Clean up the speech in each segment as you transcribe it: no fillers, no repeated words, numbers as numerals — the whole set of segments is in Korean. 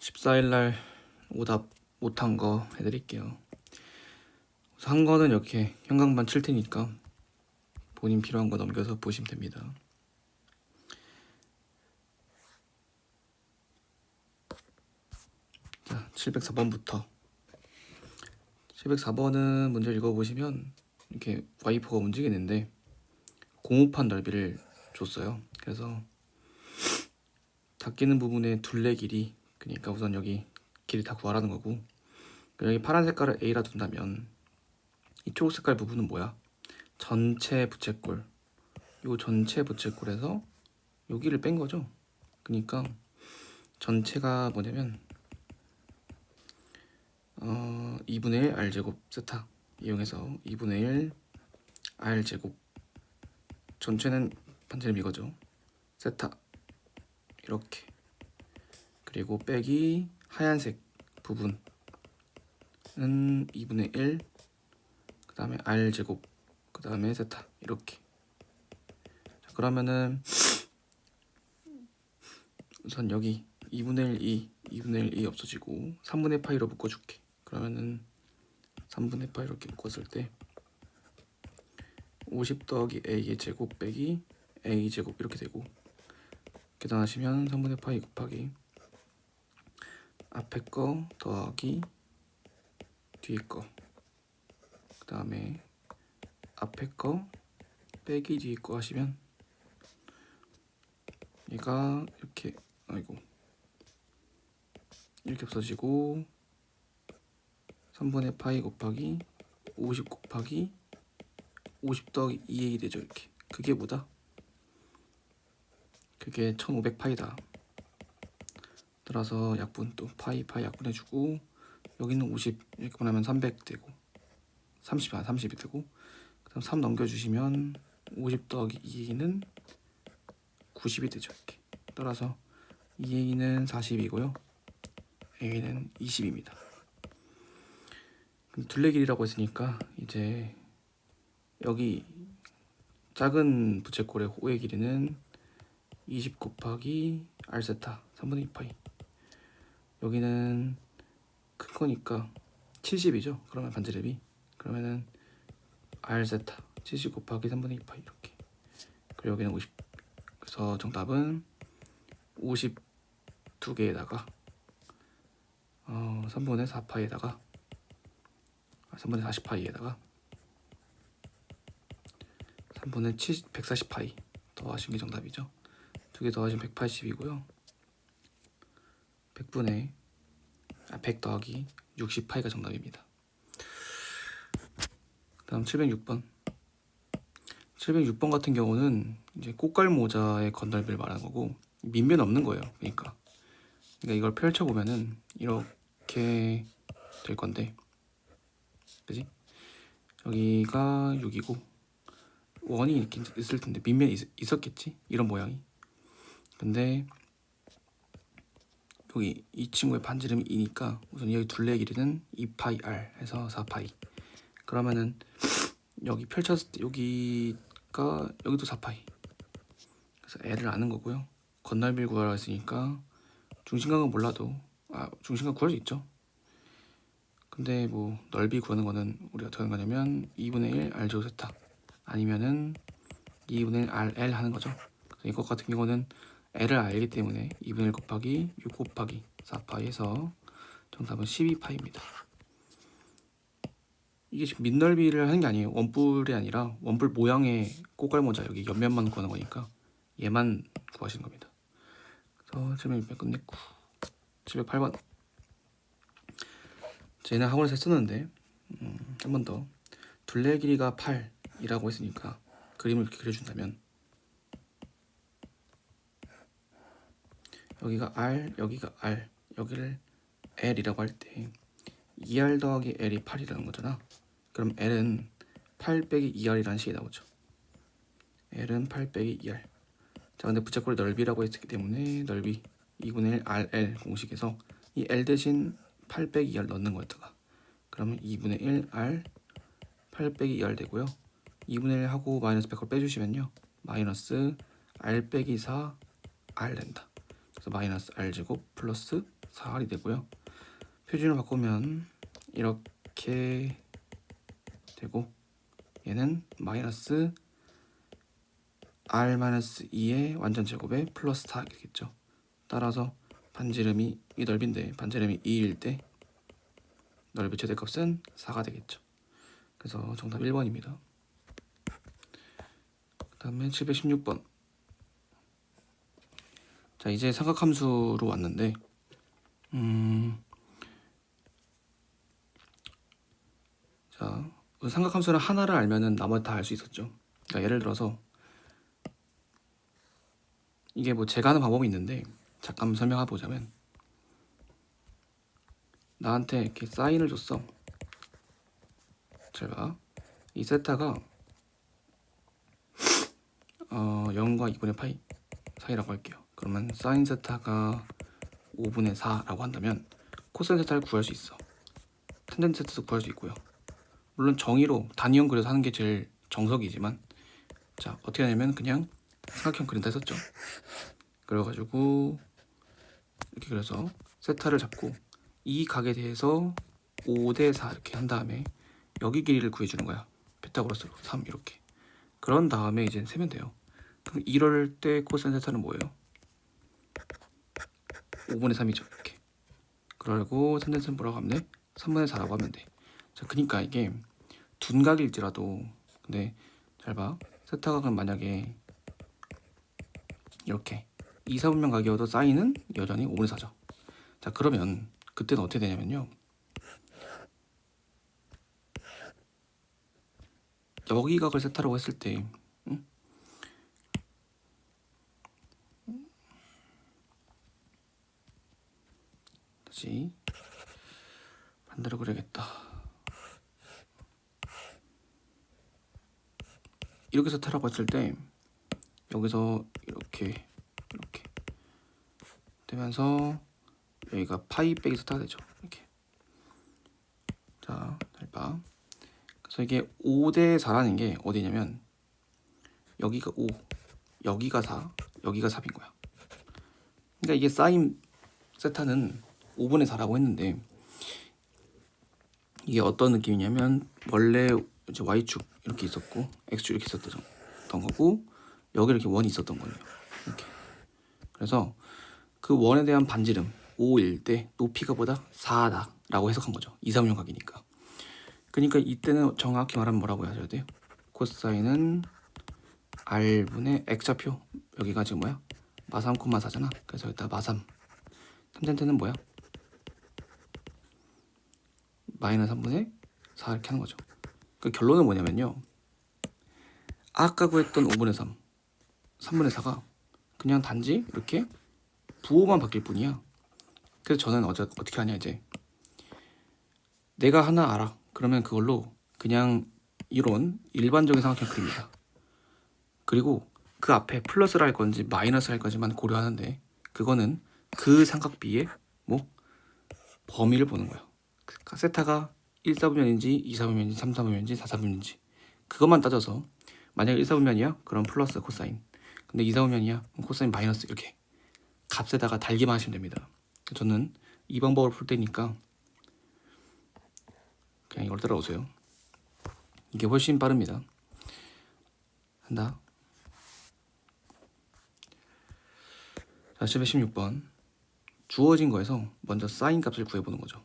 14일 날 오답 못한 거 해드릴게요. 한 거는 이렇게 형광판 칠 테니까 본인 필요한 거 넘겨서 보시면 됩니다. 자, 704번부터 704번은 문제 읽어보시면 이렇게 와이퍼가 움직이는데 공호판 넓이를 줬어요. 그래서 닫히는 부분의 둘레 길이, 그러니까 우선 여기 길이 다 구하라는 거고, 여기 파란 색깔을 A라 둔다면 이 초록 색깔 부분은 뭐야? 전체 부채꼴, 요 전체 부채꼴에서 여기를 뺀 거죠. 그러니까 전체가 뭐냐면 2분의 1 r제곱 세타 이용해서 2분의 1 r제곱, 전체는 반지름 이거죠. 세타 이렇게, 그리고 빼기 하얀색 부분은 2분의 1, 그 다음에 r제곱, 그 다음에 세타 이렇게. 자, 그러면은 우선 여기 2분의 1 2분의 1 2 없어지고 3분의 파이로 묶어줄게. 그러면은 3분의 파이 이렇게 묶었을 때 50 더하기 a의 제곱 빼기 a 제곱 이렇게 되고, 계산하시면 3분의 파이 곱하기 앞에 거 더하기 뒤에 거, 그 다음에 앞에 거 빼기 뒤에 거 하시면 얘가 이렇게, 아이고, 이렇게 없어지고 3분의 파이 곱하기 50 곱하기 50 더하기 2a 되죠. 이렇게. 그게 뭐다? 그게 1500파이다. 따라서 약분 또 파이 약분해주고, 여기는 50 이렇게 보내면 300 되고 30이 되고, 그 다음 3 넘겨주시면 50 더하기 2a는 90이 되죠. 이렇게. 따라서 2a는 40이고요 a는 20입니다. 둘레 길이라고 했으니까 이제 여기 작은 부채꼴의 호의 길이는 20 곱하기 r 세타 3분의 2 파이, 여기는 큰 거니까 70이죠. 그러면 반지름이, 그러면은 r 세타 70 곱하기 3분의 2 파이 이렇게. 그리고 여기는 50. 그래서 정답은 52개에다가 3분의 4 파이에다가 3분의 40 파이에다가 3분의 140 파이 더하신 게 정답이죠. 두 개 더하시면 180이고요 100 더하기 60 파이가 정답입니다. 다음 706번. 706번 같은 경우는 이제 꽃갈 모자의 건널비를 말하는 거고, 밑면 없는 거예요. 그러니까 이걸 펼쳐보면은 이렇게 될 건데, 그지? 여기가 6이고 원이 이렇게 있을 텐데 밑면이 있었겠지? 이런 모양이. 근데 여기 이 친구의 반지름이 2니까 우선 여기 둘레 길이는 2파이 r 해서 4파이. 그러면은 여기 펼쳤을 때 여기가 여기도 4파이. 그래서 L을 아는 거고요. 건널비를 구하라 했으니까 중심각은 몰라도 중심각 구할 수 있죠. 근데 뭐 넓이 구하는 거는 우리가 어떻게 하는 거냐면 2분의 1 r 제곱 세타 아니면은 2분의 1 rl 하는 거죠. 그래서 이것 같은 경우는 L을 알기 때문에 2분의 1 곱하기 6 곱하기 4파이 해서 정답은 12파이입니다. 이게 지금 밑넓이를 하는 게 아니에요. 원뿔이 아니라 원뿔 모양의 꽃갈모자 여기 옆면만 구하는 거니까 얘만 구하시는 겁니다. 그래서 706번 끝냈고, 708번. 쟤는 학원에서 했었는데 한 번 더. 둘레 길이가 8이라고 했으니까 그림을 이렇게 그려준다면 여기가 R, 여기가 R, 여기를 L이라고 할 때 2R 더하기 L이 8이라는 거잖아. 그럼 L은 8 빼기 2R이라는 식이 나오죠. L은 8 빼기 2R. 자, 근데 부채꼴의 넓이라고 했기 때문에 넓이 2분의 1 RL 공식에서 이 L 대신 8 빼기 2R 넣는 거였다가, 그러면 2분의 1 R 8 빼기 2R 되고요. 2분의 1 하고 마이너스 100을 빼주시면요, 마이너스 R 빼기 4 R 된다. 그래서 마이너스 R 제곱 플러스 4R이 되고요. 표준을 바꾸면 이렇게 되고, 얘는 마이너스 R-2의 완전 제곱에 플러스 4겠죠. 따라서 반지름이, 이 넓이인데 반지름이 2일 때 넓이 최대값은 4가 되겠죠. 그래서 정답 1번입니다. 그 다음에 716번. 자, 이제 삼각함수로 왔는데 자, 삼각함수는 하나를 알면은 나머지 다 알 수 있었죠. 그러니까 예를 들어서 이게 뭐 제가 하는 방법이 있는데 잠깐 설명해 보자면, 나한테 이렇게 사인을 줬어. 잘 봐. 이 세타가 0과 2분의 파이 사이라고 할게요. 그러면 사인 세타가 5분의 4라고 한다면 코사인 세타를 구할 수 있어. 탄젠트 세타도 구할 수 있고요. 물론 정의로 단위형 그려서 하는 게 제일 정석이지만, 자, 어떻게 하냐면 그냥 삼각형 그린다 했었죠. 그래가지고 이렇게 그려서 세타를 잡고 이 각에 대해서 5대 4 이렇게 한 다음에 여기 길이를 구해주는 거야. 피타고라스로 3 이렇게. 그런 다음에 이제 세면 돼요. 그럼 이럴 때 코사인 세타는 뭐예요? 5분의 3이죠. 이렇게. 그리고 탄젠트는 뭐라고 하면 돼? 3분의 4라고 하면 돼. 자, 그러니까 이게 둔각일지라도, 근데 잘 봐. 세타각은 만약에 이렇게 2, 4분면 각이어도 사인은 여전히 5분의 4죠. 자, 그러면 그때는 어떻게 되냐면요, 여기 각을 세타라고 했을 때 다시 반대로 그려야겠다. 이렇게 세타라고 했을 때 여기서 이렇게 되면서 여기가 파이 빼기 세타가 되죠. 이렇게. 자, 잘 봐. 그래서 이게 5대 4라는 게 어디냐면 여기가 5, 여기가 4, 여기가 3인 거야. 그러니까 이게 사인 세타는 5분의 4라고 했는데, 이게 어떤 느낌이냐면 원래 이제 y축 이렇게 있었고 x축 이렇게 있었던 거고, 여기 이렇게 원이 있었던 거예요. 이렇게. 그래서 그 원에 대한 반지름 5일 때 높이가 보다 4다라고 해석한 거죠. 2, 3용 각이니까. 그러니까 이때는 정확히 말하면 뭐라고 하셔야 돼요? 코사인은 r분의 x좌표, 여기가 지금 뭐야? 마3, 4잖아. 그래서 여기다 마3. 탄젠트는 뭐야? 마이너스 3분의 4 이렇게 하는 거죠. 그 결론은 뭐냐면요, 아까 구했던 5분의 3, 3분의 4가 그냥 단지 이렇게 부호만 바뀔 뿐이야. 그래서 저는 어떻게 하냐, 이제 내가 하나 알아. 그러면 그걸로 그냥 이런 일반적인 삼각형 그립니다. 그리고 그 앞에 플러스를 할 건지 마이너스 할 건지만 고려하는데, 그거는 그 삼각비의 뭐 범위를 보는 거예요. 세타가 1, 4분면인지 2, 4분면인지 3, 4분면인지 4, 4분면인지 그것만 따져서, 만약 1, 4분면이야? 그럼 플러스 코사인. 근데 2, 4분면이야? 그럼 코사인 마이너스. 이렇게 값에다가 달기만 하시면 됩니다. 저는 이 방법을 풀 때니까 그냥 이걸 따라오세요. 이게 훨씬 빠릅니다. 한다. 자, 716번. 주어진 거에서 먼저 사인 값을 구해보는 거죠.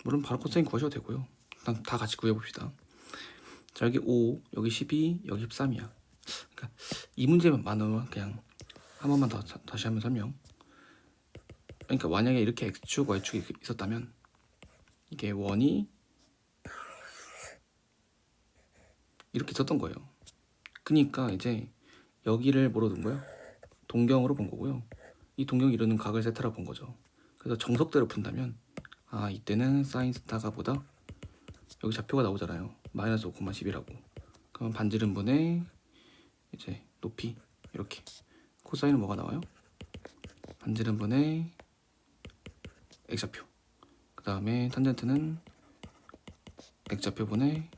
물론 바로 코사인 구하셔도 되고요. 일단 다 같이 구해봅시다. 자, 여기 5, 여기 12, 여기 13이야. 그러니까 이 문제만으로 그냥 한 번만 더 다시 한번 설명. 그러니까 만약에 이렇게 x축, y축이 있었다면 이게 원이 이렇게 있었던 거예요. 그러니까 이제 여기를 뭐로 둔 거야? 동경으로 본 거고요. 이 동경이 이루는 각을 세타라고 본 거죠. 그래서 정석대로 푼다면, 아, 이때는 사인 세타가 보다, 여기 좌표가 나오잖아요. 마이너스 5,10이라고. 그럼 반지름분의 이제 높이, 이렇게. 코사인은 뭐가 나와요? 반지름분의 x좌표. 그 다음에 탄젠트는 x좌표분의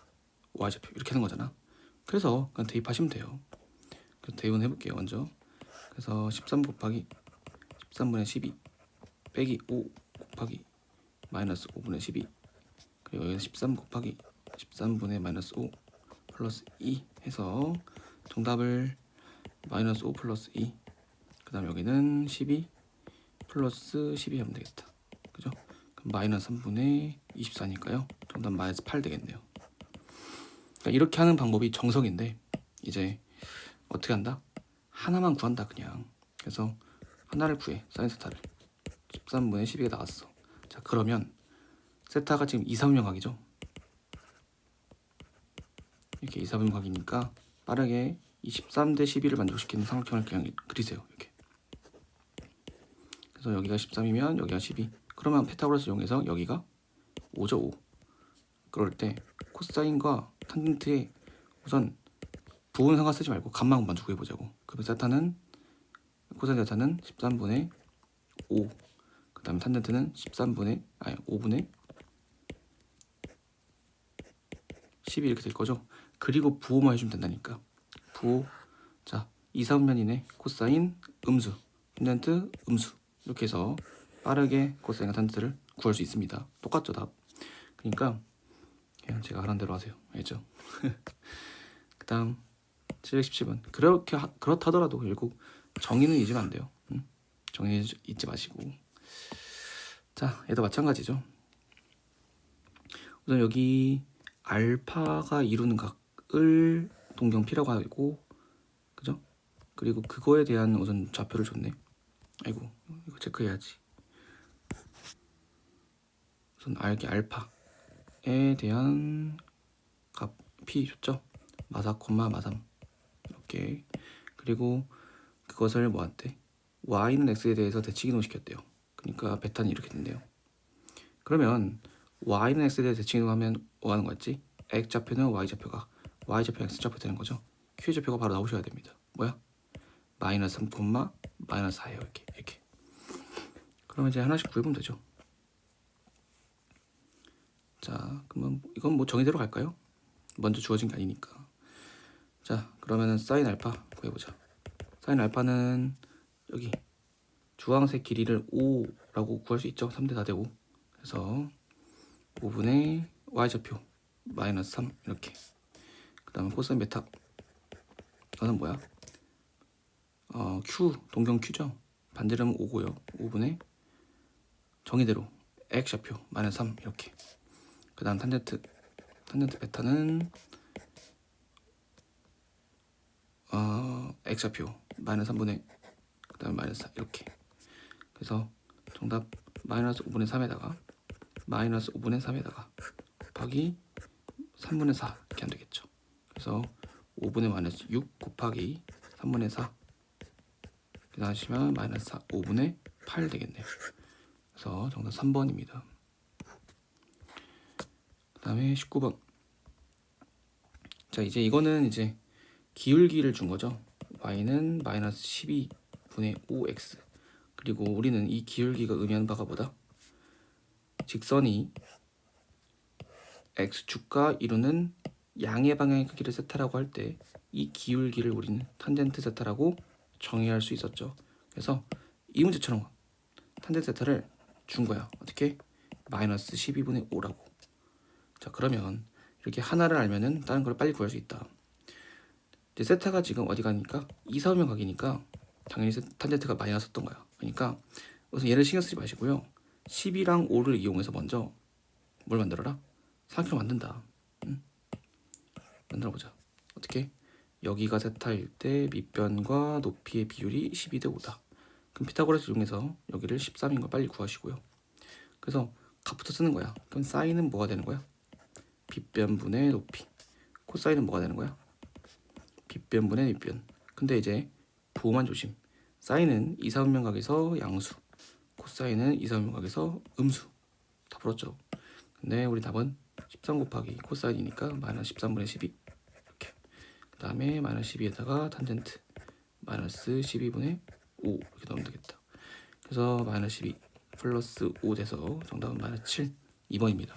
y좌표. 이렇게 하는 거잖아. 그래서 그냥 대입하시면 돼요. 그래서 대입은 해볼게요. 먼저. 그래서 13 곱하기 13분의 12 빼기 5 곱하기 마이너스 5분의 12 그리고 여기는 13 곱하기 13분의 마이너스 5 플러스 2 해서 정답을 마이너스 5 플러스 2 그 다음 여기는 12 플러스 12 하면 되겠다. 그죠? 그럼 마이너스 3분의 24니까요. 정답 마이너스 8 되겠네요. 그러니까 이렇게 하는 방법이 정석인데 이제 어떻게 한다? 하나만 구한다 그냥. 그래서 하나를 구해. 사인 세타를 13분의 12가 나왔어. 자 그러면 세타가 지금 2, 3명 각이죠. 이렇게 2, 3명 각이니까 빠르게 이 13대 12를 만족시키는 삼각형을 그냥 그리세요. 이렇게. 그래서 여기가 13이면 여기가 12. 그러면 피타고라스 이용해서 여기가 5죠. 5. 그럴 때 코사인과 탄젠트에 우선 부분 상관 쓰지 말고 값만 먼저 구해보자고. 그러면 세타는 코사인 세타는 13분의 5. 그 다음에 탄젠트는 5분의 12 이렇게 될 거죠. 그리고 부호만 해주면 된다니까. 부호. 자, 2, 3면이네. 코사인 음수, 탄젠트 음수. 이렇게 해서 빠르게 코사인과 탄젠트를 구할 수 있습니다. 똑같죠, 답. 그러니까 그냥 제가 하라는 대로 하세요. 알죠? 그 다음 717번. 그렇다 하더라도 결국 정의는 잊으면 안 돼요. 정의 잊지 마시고. 자, 얘도 마찬가지죠. 우선 여기 알파가 이루는 각을 동경 P라고 하고, 그죠? 그리고 그거에 대한 우선 좌표를 줬네. 아이고, 이거 체크해야지. 우선 알파에 대한 값 P 줬죠? 마4, 마3 이렇게. 그리고 그것을 뭐한테? y는 x에 대해서 대칭 이동시켰대요. 그러니까 베타는 이렇게 된대요. 그러면 y는 x에 대해 대칭 이동하면 뭐 하는 거였지? x 좌표는 y 좌표가, y 좌표 x 좌표 되는 거죠. q 좌표가 바로 나오셔야 됩니다. 뭐야? 마이너스 3, 마이너스 4예요. 이렇게. 그러면 이제 하나씩 구해보면 되죠. 자, 그러면 이건 뭐 정의대로 갈까요? 먼저 주어진 게 아니니까. 자, 그러면은 사인 알파 구해보자. 사인 알파는 여기 주황색 길이를 5라고 구할 수 있죠. 3대 4대 5. 그래서 5분의 y좌표 마이너스 3 이렇게. 그 다음에 코사인 베타 이거는 뭐야? q 동경 q죠. 반지름은 5고요. 5분의 정의대로 x좌표 마이너스 3 이렇게. 그 다음 탄젠트 베타는 x좌표 마이너스 3분의 그 다음에 마이너스 4 이렇게. 그래서 정답 마이너스 5분의 3에다가 마이너스 5분의 3에다가 곱하기 3분의 4 이렇게 하면 되겠죠. 그래서 5분의 마이너스 6 곱하기 3분의 4 이렇게 하시면 마이너스 4 5분의 8 되겠네요. 그래서 정답 3번입니다. 그 다음에 19번. 자, 이제 이거는 이제 기울기를 준 거죠. y는 마이너스 12분의 5x. 그리고 우리는 이 기울기가 의미하는 바가 뭐다? 직선이 x축과 이루는 양의 방향의 크기를 세타라고 할 때 이 기울기를 우리는 탄젠트 세타라고 정의할 수 있었죠. 그래서 이 문제처럼 탄젠트 세타를 준 거야. 어떻게? 마이너스 12분의 5라고. 자, 그러면 이렇게 하나를 알면은 다른 걸 빨리 구할 수 있다. 이제 세타가 지금 어디 가니까 2, 4, 5면 각이니까 당연히 탄젠트가 많이 나왔었던 거야. 그러니까 우선 얘를 신경 쓰지 마시고요. 10이랑 5를 이용해서 먼저 뭘 만들어라? 삼각형을 만든다. 만들어보자. 어떻게? 여기가 세타일 때 밑변과 높이의 비율이 12대 5다. 그럼 피타고라스 이용해서 여기를 13인 거 빨리 구하시고요. 그래서 값부터 쓰는 거야. 그럼 사인은 뭐가 되는 거야? 빗변분의 높이. 코사인은 뭐가 되는 거야? 빗변분의 밑변. 근데 이제 부호만 조심. 사인은 2, 3면 각에서 양수, 코사인은 2, 3면 각에서 음수. 다 풀었죠. 근데 우리 답은 13 곱하기 코사인이니까 마이너스 13분의 12 이렇게. 그 다음에 마이너스 12에다가 탄젠트 마이너스 12분의 5 이렇게 넣으면 되겠다. 그래서 마이너스 12 플러스 5 돼서 정답은 마이너스 7 2번입니다.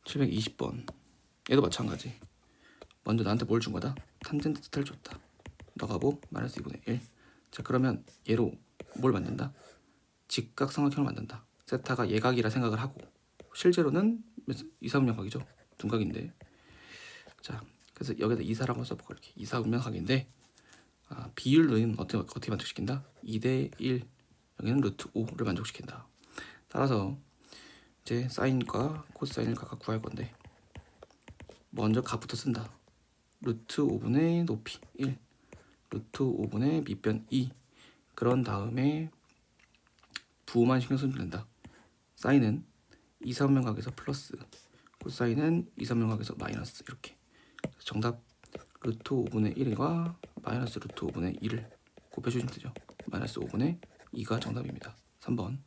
720번. 얘도 마찬가지. 먼저 나한테 뭘 준 거다? 탄젠트 세타를 줬다. 너가 뭐? 마이너스 2분의 1. 자, 그러면 얘로 뭘 만든다? 직각삼각형을 만든다. 세타가 예각이라 생각을 하고 실제로는 이사분면각이죠. 둔각인데. 자, 그래서 여기다 이사라고 써볼까 이렇게 이사분면각인데 비율은 어떻게 만족시킨다? 2대1 여기는 루트 5를 만족시킨다. 따라서 이제 사인과 코사인을 각각 구할 건데 먼저 각부터 쓴다. 루트 5분의 높이 1 루트 5분의 밑변 2 그런 다음에 부호만 신경 쓰면 된다. 사인은 이사분면각에서 플러스 코사인은 이사분면각에서 마이너스 이렇게. 정답 루트 5분의 1과 마이너스 루트 5분의 2를 곱해주시면 되죠. 마이너스 5분의 2가 정답입니다. 3번.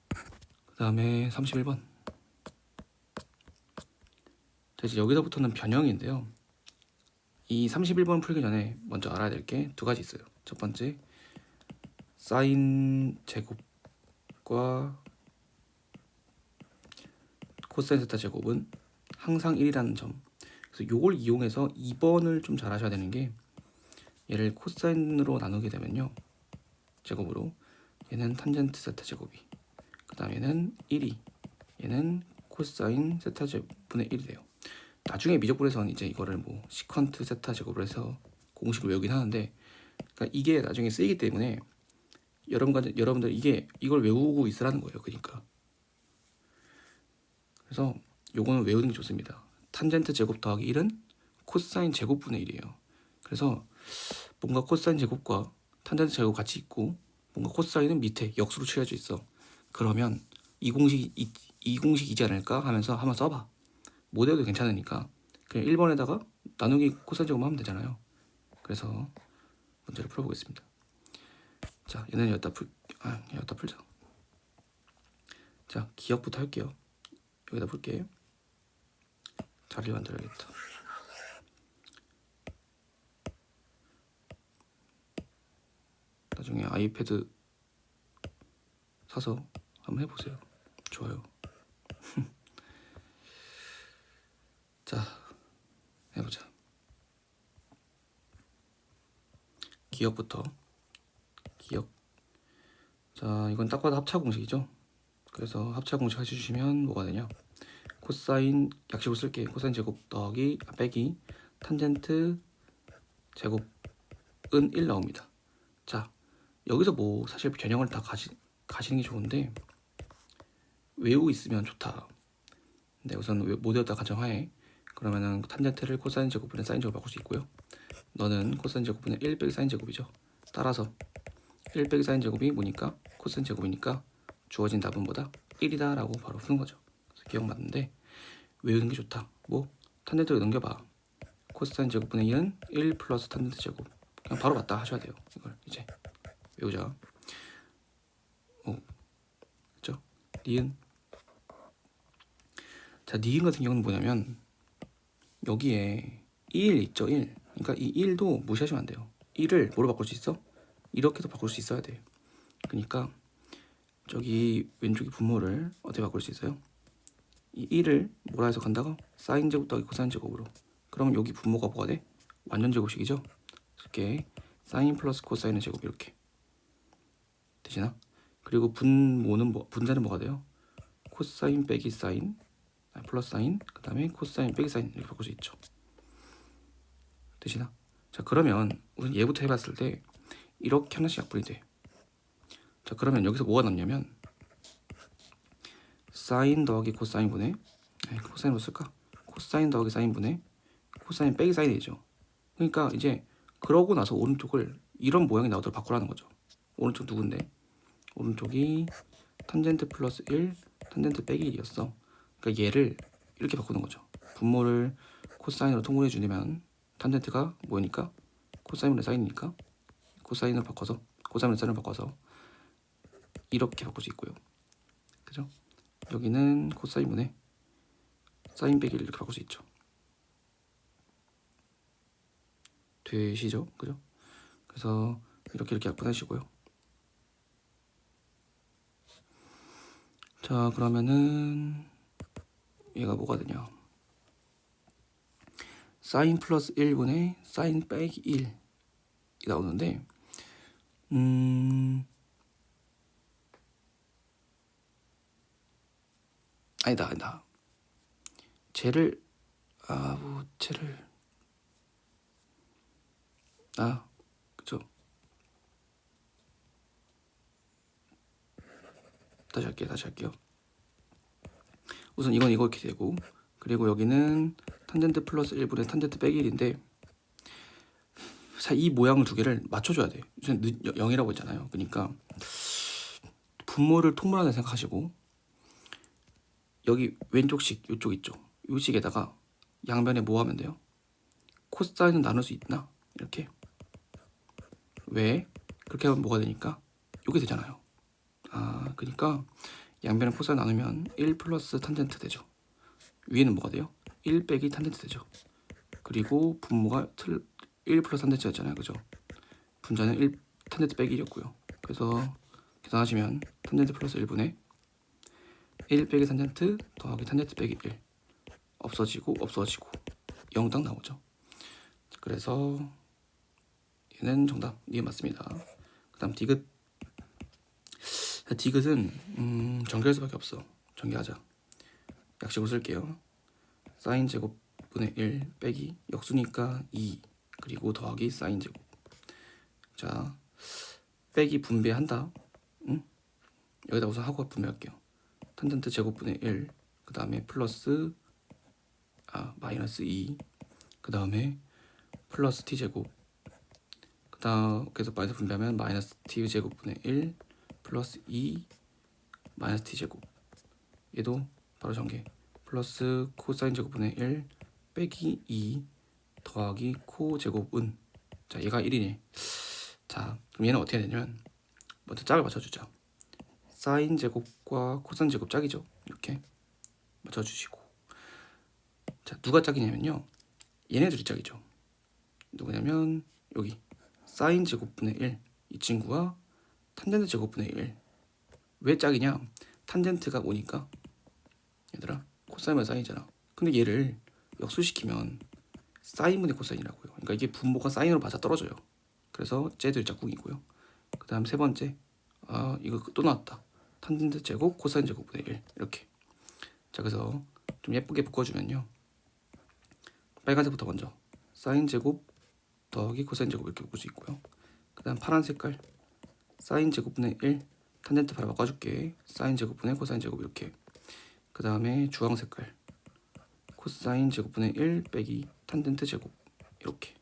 그 다음에 31번. 자, 이제 여기서부터는 변형인데요. 이 31번 풀기 전에 먼저 알아야 될 게 두 가지 있어요. 첫 번째, 사인 제곱과 코사인 세타 제곱은 항상 1이라는 점. 그래서 이걸 이용해서 2번을 좀 잘 하셔야 되는 게 얘를 코사인으로 나누게 되면요. 제곱으로 얘는 탄젠트 세타 제곱이 그 다음에는 1이 얘는 코사인 세타 제곱분의 1이 돼요. 나중에 미적분에서는 이제 이거를 뭐 시컨트 세타 제곱을 해서 공식을 외우긴 하는데 그러니까 이게 나중에 쓰이기 때문에 여러분들 이걸 외우고 있으라는 거예요. 그러니까 그래서 요거는 외우는 게 좋습니다. 탄젠트 제곱 더하기 1은 코사인 제곱분의 1이에요. 그래서 뭔가 코사인 제곱과 탄젠트 제곱 같이 있고 뭔가 코사인은 밑에 역수로 칠해져 있어. 그러면 이 공식이지 않을까 하면서 한번 써봐. 못 외워도 괜찮으니까 그냥 1번에다가 나누기 코사인 제곱만 하면 되잖아요. 그래서 문제를 풀어보겠습니다. 자, 얘는 여기다 풀자. 자, 기억부터 할게요. 여기다 풀게. 자리를 만들어야겠다. 나중에 아이패드 사서 한번 해보세요. 좋아요. 자, 해보자. 기억부터. 기억. 자, 이건 딱 봐도 합차 공식이죠. 그래서 합차 공식 해주시면 뭐가 되냐? 코사인 약식으로 쓸게. 코사인 제곱 더하기 빼기 탄젠트 제곱은 1 나옵니다. 자, 여기서 뭐 사실 변형을 다 가시는 게 좋은데 외우고 있으면 좋다. 근데 우선 못 외웠다 가정하에 그러면은 탄젠트를 코사인 제곱분의 사인 제곱 바꿀 수 있고요. 너는 코사인 제곱분의 1 빼기 사인 제곱이죠. 따라서 1 빼기 사인 제곱이 뭐니까 코사인 제곱이니까 주어진 답은 뭐다? 1이다 라고 바로 푸는 거죠. 그래서 기억 맞는데 외우는 게 좋다. 뭐 탄젠트를 넘겨봐. 코사인 제곱분의 1은 1 플러스 탄젠트 제곱. 그냥 바로 맞다 하셔야 돼요. 이걸 이제 외우자. 그렇죠? 니은. 자, 니은 같은 경우는 뭐냐면 여기에 1 있죠. 1. 그러니까 이 1도 무시하시면 안 돼요. 1을 뭐로 바꿀 수 있어? 이렇게도 바꿀 수 있어야 돼요. 그러니까 저기 왼쪽이 분모를 어떻게 바꿀 수 있어요? 이 1을 뭐라 해서 간다고? 사인 제곱 더하기 코사인 제곱으로. 그러면 여기 분모가 뭐가 돼? 완전 제곱식이죠? 이렇게 사인 플러스 코사인의 제곱 이렇게 되시나? 그리고 분자는 뭐가 돼요? 코사인 빼기 사인 플러스 사인 그 다음에 코사인 빼기 사인 이렇게 바꿀 수 있죠. 되시나? 자, 그러면 우선 얘부터 해봤을 때 이렇게 하나씩 약분이 돼. 자, 그러면 여기서 뭐가 남냐면 사인 더하기 코사인분의 코사인으로 쓸까? 코사인 더하기 사인분의 코사인 빼기 사인이죠. 그러니까 이제 그러고 나서 오른쪽을 이런 모양이 나오도록 바꾸라는 거죠. 오른쪽 누군데? 오른쪽이 탄젠트 플러스 1 탄젠트 빼기 1이었어. 그러니까 얘를 이렇게 바꾸는 거죠. 분모를 코사인으로 통분해 주면 탄젠트가 뭐니까 코사인분의 사인이니까 코사인으로 바꿔서 코사인분의 사인으로 바꿔서 이렇게 바꿀 수 있고요. 그죠? 여기는 코사인분의 사인 빼기 1 이렇게 바꿀 수 있죠. 되시죠? 그죠? 그래서 이렇게 약분하시고요. 자, 그러면은 얘가 뭐가 되냐? 사인 플러스 1분의 사인 빼기 1이 나오는데 아니다. 쟤를 그죠? 다시 할게요. 우선 이건 이렇게 되고, 그리고 여기는 탄젠트 플러스 1분의 탄젠트 빼기 1인데 이 모양을 두 개를 맞춰줘야 돼. 우선 0이라고 했잖아요. 그러니까 분모를 통분한다 생각하시고, 여기 왼쪽식 이쪽 있죠. 이 식에다가 양변에 뭐 하면 돼요? 코사인은 나눌 수 있나? 이렇게. 왜? 그렇게 하면 뭐가 되니까 이게 되잖아요. 그러니까 양변에 코사인 나누면 1 플러스 탄젠트 되죠. 위에는 뭐가 돼요? 1 빼기 탄젠트 되죠. 그리고 분모가 1 플러스 탄젠트였잖아요. 그죠? 분자는 1 탄젠트 빼기 1이었고요. 그래서 계산하시면 탄젠트 플러스 1분의 1 빼기 탄젠트 더하기 탄젠트 빼기 1 없어지고 0 딱 나오죠. 그래서 얘는 정답, 이게 맞습니다. 그 다음 디귿. 디귿은 전개할 수밖에 없어. 전개하자. 약식을 쓸게요. 사인 제곱분의 1 빼기 역수니까 2 그리고 더하기 사인 제곱. 자, 빼기 분배한다. 여기다 우선 하고 분배할게요. 탄젠트 제곱분의 1, 그 다음에 플러스 마이너스 2, 그 다음에 플러스 t 제곱, 그 다음 그래서 마이너스 분배하면 마이너스 t 제곱분의 1 플러스 2 마이너스 t 제곱. 얘도 바로 전개. 플러스 코사인 제곱분의 1 빼기 2 더하기 코 제곱은, 자 얘가 1이네. 자 그럼 얘는 어떻게 되냐면 먼저 짝을 맞춰주자. 사인 제곱과 코사인 제곱 짝이죠. 이렇게 맞춰주시고, 자 누가 짝이냐면요, 얘네들이 짝이죠. 누구냐면 여기 사인 제곱분의 1 이 친구와 탄젠트 제곱분의 1. 왜 짝이냐? 탄젠트가 오니까 얘들아 코사인은 사인이잖아. 근데 얘를 역수시키면 사인분의 코사인이라고요. 그러니까 이게 분모가 사인으로 맞아 떨어져요. 그래서 쟤들 짝꿍이고요. 그 다음 세 번째, 이거 또 나왔다. 탄젠트 제곱 코사인 제곱분의 1 이렇게. 자 그래서 좀 예쁘게 묶어주면요, 빨간색부터 먼저 사인 제곱 더하기 코사인 제곱 이렇게 묶을 수 있고요. 그 다음 파란 색깔 사인 제곱분의 1 탄젠트 바로 바꿔줄게. 사인 제곱분의 코사인 제곱 이렇게. 그 다음에 주황 색깔 코사인 제곱분의 1 빼기 탄젠트 제곱 이렇게.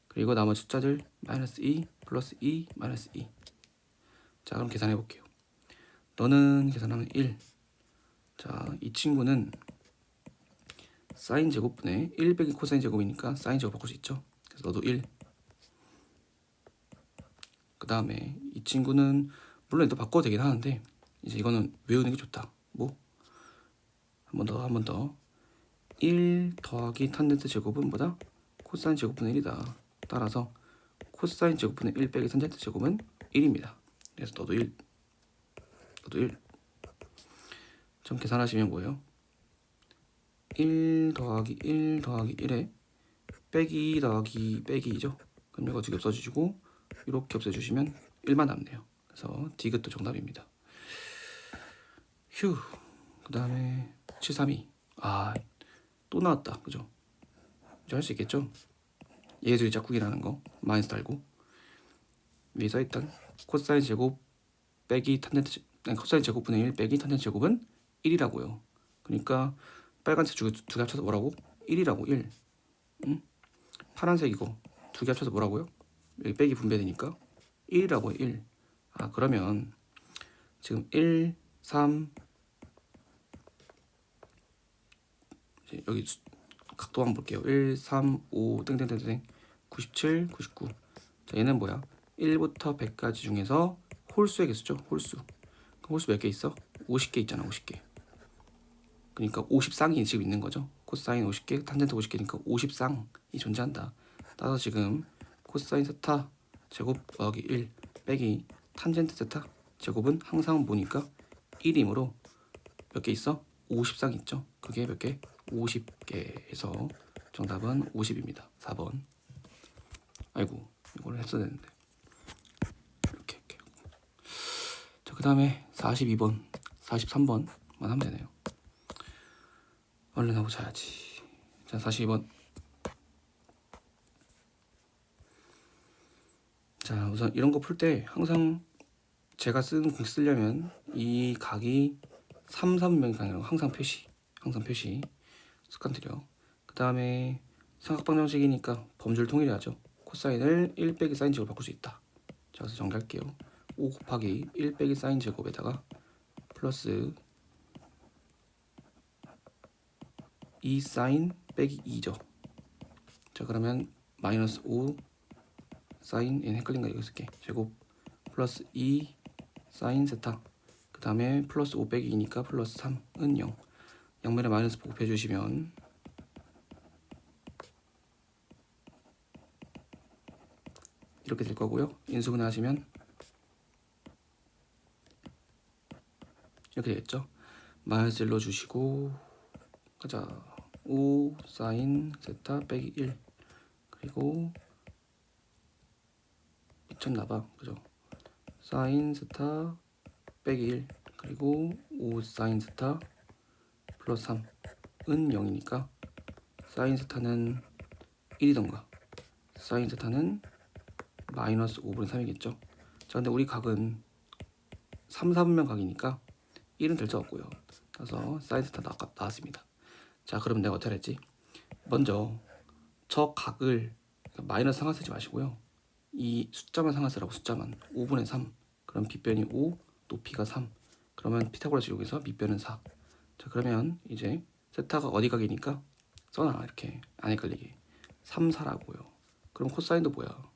그리고 나머지 숫자들 마이너스 2 플러스 2 마이너스 2. 자 그럼 계산해 볼게요. 너는 계산하면 1. 자 이 친구는 사인 제곱분의 1 빼기 코사인 제곱이니까 사인 제곱 바꿀 수 있죠. 그래서 너도 1. 그 다음에 이 친구는 물론 또 바꿔도 되긴 하는데 이제 이거는 외우는 게 좋다. 뭐? 한 번 더. 1 더하기 탄젠트 제곱은 뭐다? 코사인 제곱분의 1이다. 따라서 코사인 제곱분의 1 빼기 탄젠트 제곱은 1입니다. 그래서 너도 1. 좀 계산하시면 뭐예요? 1 더하기 1 더하기 1에 빼기 더하기 빼기죠. 그럼 이거 두 개 없어주시고 이렇게 없애주시면 1만 남네요. 그래서 디귿도 정답입니다. 휴. 그 다음에 732. 또 나왔다. 그죠? 이제 할 수 있겠죠? 얘들이 짝꿍이라는 거 마이너스 달고, 위에 써있던 코사인 제곱 빼기 탄젠트 코사인 제곱분의 1 빼기 탄젠트 제곱은 1이라고요. 그러니까 빨간색 두 개 합쳐서 뭐라고? 1이라고. 1. 응? 파란색 이거 두 개 합쳐서 뭐라고요? 여기 빼기 분배되니까 1이라고. 1. 그러면 지금 1, 3 여기 각도 한번 볼게요. 1, 3, 5 땡땡땡땡 97, 99. 자 얘는 뭐야? 1부터 100까지 중에서 홀수의 개수죠. 홀수. 홀수 몇 개 있어? 50개 있잖아. 50개. 그러니까 50쌍이 지금 있는 거죠. 코사인 50개, 탄젠트 50개니까 50쌍이 존재한다. 따라서 지금 코사인 세타 제곱 더하기 1 빼기 탄젠트 세타 제곱은 항상 뭐니까 1이므로 몇 개 있어? 50쌍 있죠. 그게 몇 개? 50개에서 정답은 50입니다. 4번. 아이고 이걸 했어야 되는데. 그 다음에 42번, 43번만 하면 되네요. 얼른 하고 자야지. 자, 42번. 자, 우선 이런 거 풀 때 항상 제가 쓴 공 쓰려면 이 각이 3, 3분면 각이라고 항상 표시 습관 들여. 그 다음에 삼각방정식이니까 범주를 통일해야죠. 코사인을 1 빼기 사인 제곱으로 바꿀 수 있다. 자, 그래서 정리할게요. 5 곱하기 1 빼기 사인 제곱에다가 플러스 2 사인 빼기 2죠. 자, 그러면 마이너스 5 사인, 얘는 헷갈린가 이거 쓸게. 제곱 플러스 2 사인 세타. 그 다음에 플러스 5 빼기 2니까 플러스 3은 0. 양면에 마이너스 곱해 주시면 이렇게 될 거고요. 인수분해 하시면 이렇게 되겠죠. 마이너스 1 넣어주시고 가자. 5 사인 세타 빼기 1 그리고 미쳤나봐. 그죠? 사인 세타 빼기 1 그리고 5 사인 세타 플러스 3은 0이니까 사인 세타는 1이던가 사인 세타는 마이너스 5분의 3이겠죠. 자, 근데 우리 각은 3, 4분면 각이니까 1은 될 수 없고요. 그래서 사인 세타 나왔습니다. 자, 그럼 내가 어떻게 했지? 먼저 저 각을 마이너스 상하 쓰지 마시고요. 이 숫자만 상하 쓰라고. 숫자만 5분의 3 그럼 빗변이 5 높이가 3 그러면 피타고라스 이용해서 밑변은 4. 자, 그러면 이제 세타가 어디 각이니까 써놔. 이렇게 안 헷갈리게 3, 4라고요. 그럼 코사인도 뭐야?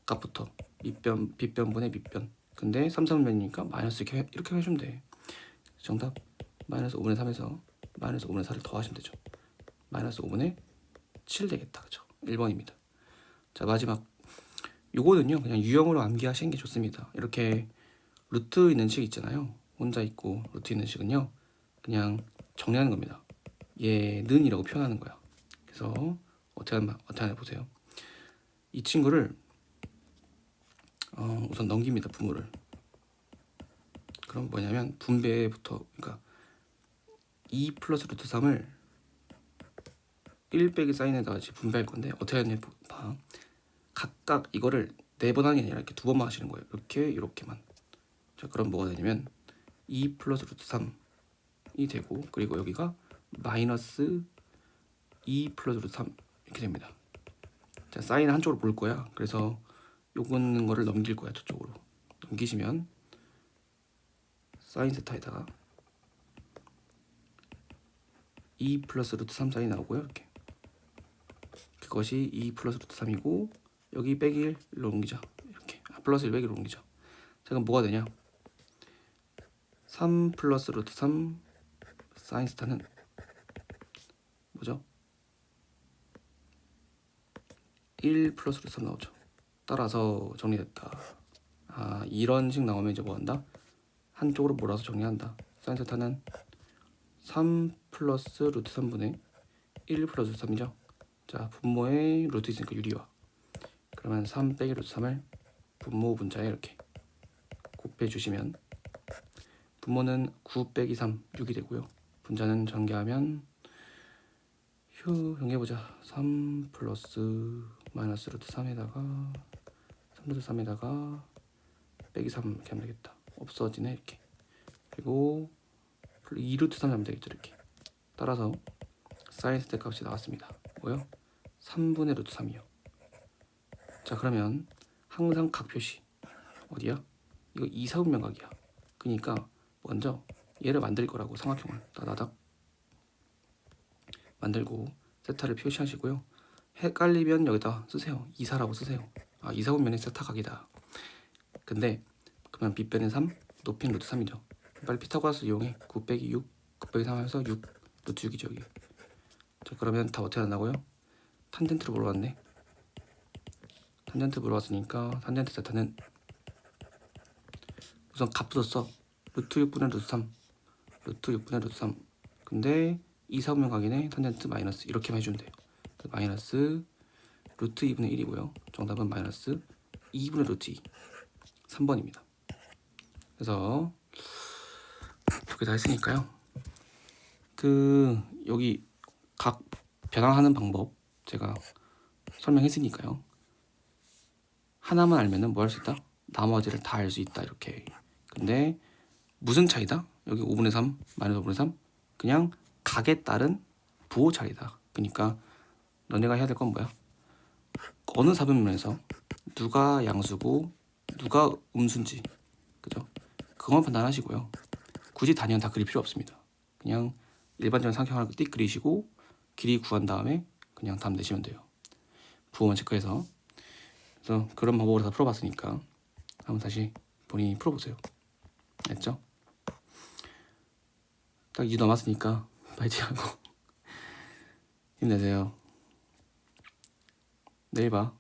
값부터 밑변, 빗변분의 밑변. 근데 3, 3면이니까 마이너스 이렇게 해주면 돼. 정답 마이너스 5분의 3에서 마이너스 5분의 4를 더하시면 되죠. 마이너스 5분의 7 되겠다. 그죠? 1번입니다. 자, 마지막 요거는요 그냥 유형으로 암기하시는 게 좋습니다. 이렇게 루트 있는 식 있잖아요. 혼자 있고 루트 있는 식은요 그냥 정리하는 겁니다. 얘는 이라고 표현하는 거야. 그래서 어떻게 하나 보세요. 이 친구를 우선 넘깁니다. 분모를. 그럼 뭐냐면 분배부터, 그러니까 2 플러스 루트 3을 1 빼기 사인에다가 분배할 건데 어떻게 하냐 봐. 각각 이거를 4번 하는 게 아니라 이렇게 2번만 하시는 거예요. 이렇게만. 자, 그럼 뭐가 되냐면 2 플러스 루트 3이 되고 그리고 여기가 마이너스 2 플러스 루트 3 이렇게 됩니다. 자, 사인을 한쪽으로 볼 거야. 그래서 요거는 거를 넘길 거야. 저쪽으로 넘기시면 사인 세타에다가 2 플러스 루트 3 사인이 나오고요. 이렇게 그것이 2 플러스 루트 3이고 여기 빼기 1로 옮기자. 이렇게 플러스 1 빼기 1로 옮기자. 자, 그럼 뭐가 되냐? 3 플러스 루트 3 사인 세타는 뭐죠? 1 플러스 루트 3 나오죠. 따라서 정리됐다. 아, 이런 식 나오면 이제 뭐 한다? 한쪽으로 몰아서 정리한다. 사인 세타는 3 플러스 루트 3분의 1 플러스 루트 3이죠. 자, 분모에 루트 있으니까 유리화. 그러면 3 빼기 루트 3을 분모 분자에 이렇게 곱해 주시면 분모는 9 빼기 3 6이 되고요. 분자는 전개하면 전개해보자. 3 플러스 마이너스 루트 3에다가 3 루트 3에다가 빼기 3 이렇게 하면 되겠다. 없어지네 이렇게. 그리고 2 루트 3 하면 되겠죠. 이렇게. 따라서 사인 세타 값이 나왔습니다. 뭐요? 3분의 루트 3이요. 자, 그러면 항상 각 표시 어디야? 이거 2, 4분면 각이야. 그러니까 먼저 얘를 만들 거라고. 삼각형을 따다닥 만들고 세타를 표시하시고요. 헷갈리면 여기다 쓰세요. 2, 4라고 쓰세요. 아, 2, 4분면이 세타 각이다. 근데 그러면 빗변의 3 높이는 루트 3이죠. 빨리 피타고라스 이용해. 9 빼기 6 9 빼기 3 해서 6 루트 6이죠 여기. 자, 그러면 다 어떻게 한다고요? 탄젠트로 물어봤네. 탄젠트 물어봤으니까 탄젠트 세타는 우선 값부터 써. 루트 6분의 루트 3 루트 6분의 루트 3 근데 2, 4분면 각이네. 탄젠트 마이너스 이렇게만 해주면 돼요. 마이너스 루트 2분의 1이고요. 정답은 마이너스 2분의 루트 2 3번입니다. 그래서 두 개 다 했으니까요. 여기 각 변환하는 방법 제가 설명했으니까요. 하나만 알면은 뭐 할 수 있다? 나머지를 다 알 수 있다 이렇게. 근데 무슨 차이다? 여기 5분의 3, 마이너스 5분의 3 그냥 각에 따른 부호 차이다. 그러니까 너네가 해야 될 건 뭐야? 어느 사분면에서 누가 양수고 누가 음수인지, 그죠? 그것만 판단하시고요. 굳이 단위는 다 그릴 필요 없습니다. 그냥 일반적인 삼각형을 띡 그리시고 길이 구한 다음에 그냥 답 내시면 돼요. 부호만 체크해서. 그래서 그런 방법으로 다 풀어봤으니까 한번 다시 본인이 풀어보세요. 알겠죠? 딱 2주 남았으니까 파이팅하고 힘내세요. 내일 봐.